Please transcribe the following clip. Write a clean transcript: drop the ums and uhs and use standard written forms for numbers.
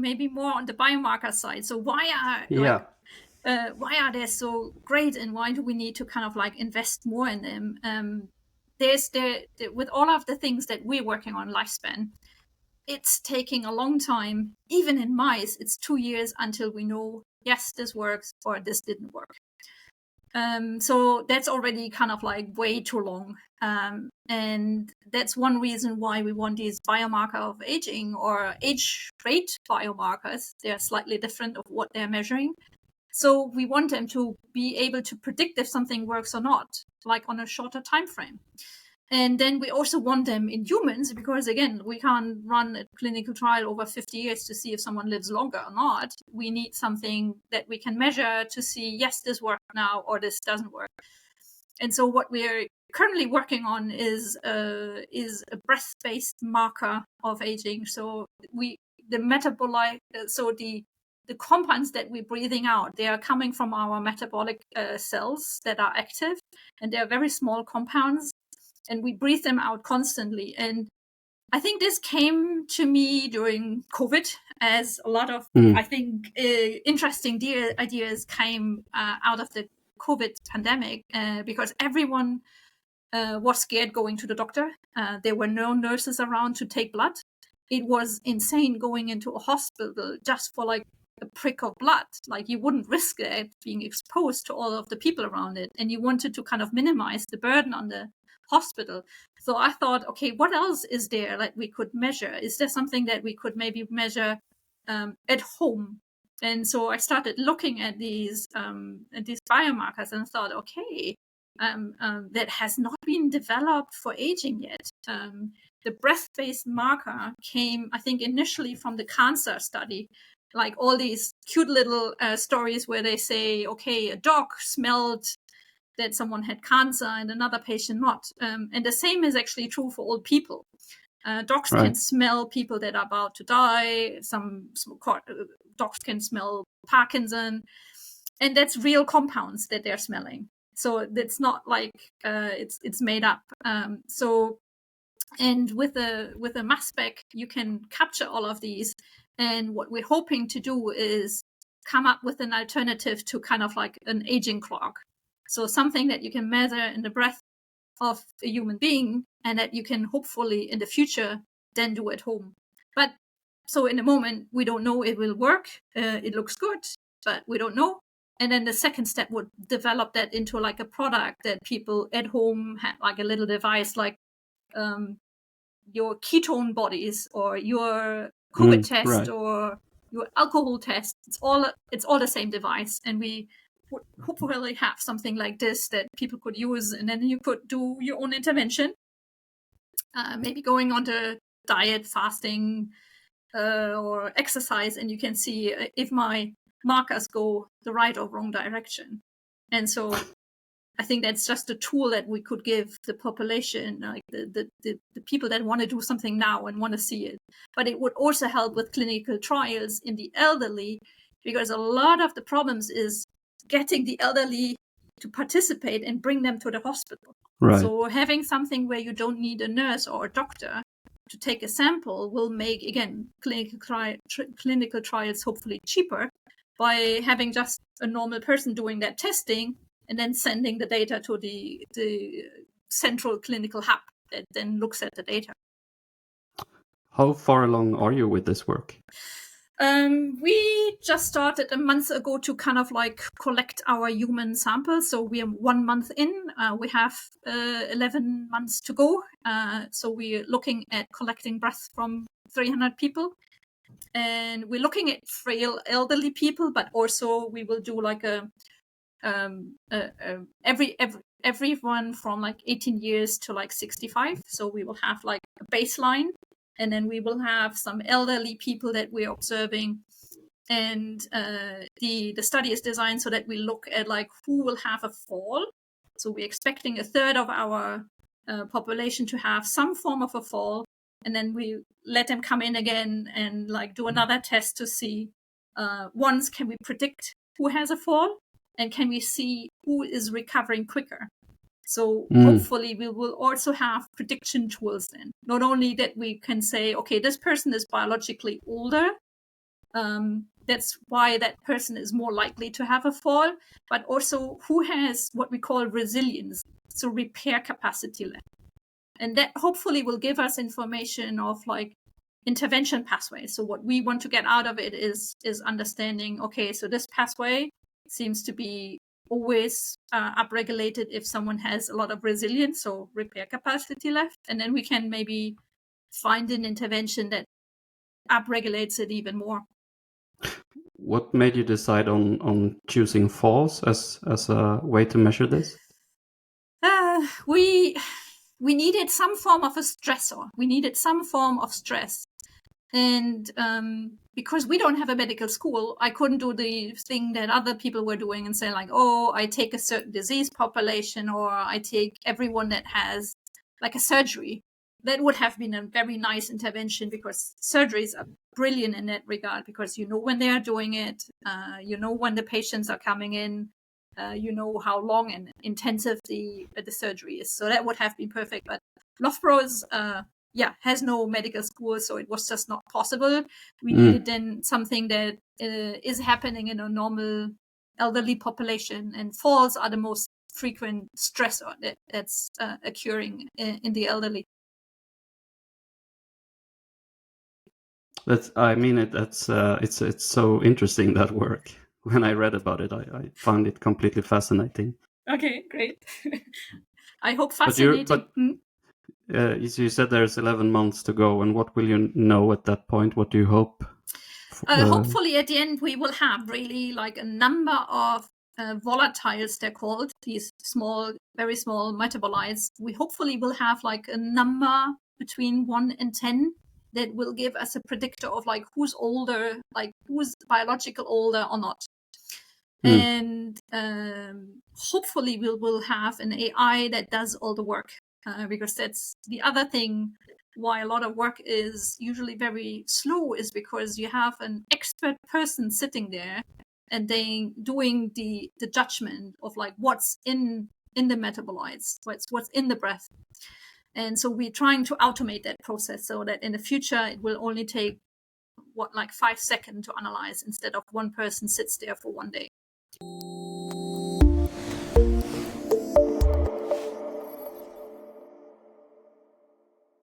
maybe more on the biomarker side. So why are they so great, and why do we need to kind of like invest more in them? With all of the things that we're working on lifespan, it's taking a long time. Even in mice, it's 2 years until we know, yes, this works or this didn't work. So that's already kind of like way too long. And that's one reason why we want these biomarker of aging or age trait biomarkers. They're slightly different of what they're measuring. So we want them to be able to predict if something works or not, like on a shorter time frame. And then we also want them in humans, because again, we can't run a clinical trial over 50 years to see if someone lives longer or not. We need something that we can measure to see, yes, this works now or this doesn't work. And so what we're currently working on is a breath-based marker of aging. So the metabolite, so the compounds that we're breathing out, they are coming from our metabolic cells that are active, and they are very small compounds, and we breathe them out constantly. And I think this came to me during COVID, as a lot of, I think, interesting ideas came out of the COVID pandemic, because everyone was scared going to the doctor. There were no nurses around to take blood. It was insane going into a hospital just for like a prick of blood. Like, you wouldn't risk it being exposed to all of the people around it, and you wanted to kind of minimize the burden on the hospital. So I thought, okay, what else is there that we could measure? Is there something that we could maybe measure at home? And so I started looking at these biomarkers and thought, okay, that has not been developed for aging yet. The breath-based marker came, I think, initially from the cancer study, like all these cute little stories where they say, okay, a dog smelled that someone had cancer and another patient not. And the same is actually true for old people. Dogs can smell people that are about to die. Some dogs can smell Parkinson. And that's real compounds that they're smelling. So it's not like it's made up. And with a mass spec, you can capture all of these. And what we're hoping to do is come up with an alternative to kind of like an aging clock. So something that you can measure in the breath of a human being, and that you can hopefully in the future then do at home. But so in the moment, we don't know it will work. It looks good, but we don't know. And then the second step would develop that into like a product that people at home have, like a little device, like your ketone bodies or your COVID test or your alcohol test. It's all the same device, and we would hopefully have something like this that people could use, and then you could do your own intervention, maybe going on to diet, fasting, or exercise, and you can see if my markers go the right or wrong direction. And so I think that's just a tool that we could give the population, like the people that want to do something now and want to see it. But it would also help with clinical trials in the elderly, because a lot of the problems is getting the elderly to participate and bring them to the hospital. So having something where you don't need a nurse or a doctor to take a sample will make, again, clinical trials hopefully cheaper by having just a normal person doing that testing and then sending the data to the central clinical hub that then looks at the data. How far along are you with this work? We just started a month ago to kind of like collect our human samples. So we are 1 month in. We have 11 months to go. So we're looking at collecting breath from 300 people. And we're looking at frail elderly people, but also we will do like everyone from like 18 years to like 65. So we will have like a baseline, and then we will have some elderly people that we're observing. And the study is designed so that we look at like who will have a fall. So we're expecting a third of our population to have some form of a fall. And then we let them come in again and like do another test to see, once, can we predict who has a fall? And can we see who is recovering quicker? So hopefully we will also have prediction tools then. Not only that we can say, okay, this person is biologically older, That's why that person is more likely to have a fall, but also who has what we call resilience, so repair capacity left. And that hopefully will give us information of like intervention pathways. So what we want to get out of it is understanding, okay, so this pathway seems to be always upregulated if someone has a lot of resilience, so repair capacity left. And then we can maybe find an intervention that upregulates it even more. What made you decide on choosing falls as a way to measure this? We needed some form of a stressor. We needed some form of stress. And because we don't have a medical school, I couldn't do the thing that other people were doing and say like, oh, I take a certain disease population, or I take everyone that has like a surgery. That would have been a very nice intervention, because surgeries are brilliant in that regard, because you know when they are doing it, you know when the patients are coming in, you know how long and intensive the surgery is. So that would have been perfect. But Loughborough is has no medical school, so it was just not possible. We needed then something that is happening in a normal elderly population, and falls are the most frequent stressor that's occurring in the elderly. It's so interesting, that work. When I read about it, I found it completely fascinating. Okay, great. I hope fascinating. You said there's 11 months to go, and what will you know at that point? What do you hope? Hopefully at the end we will have really like a number of volatiles, they're called, these small, very small metabolites. We hopefully will have like a number between 1 and 10 that will give us a predictor of like who's older, like who's biological older or not. And hopefully we will have an AI that does all the work, because that's the other thing why a lot of work is usually very slow, is because you have an expert person sitting there and they doing the judgment of like what's in the metabolites, what's in the breath. And so we're trying to automate that process so that in the future it will only take like 5 seconds to analyze, instead of one person sits there for one day.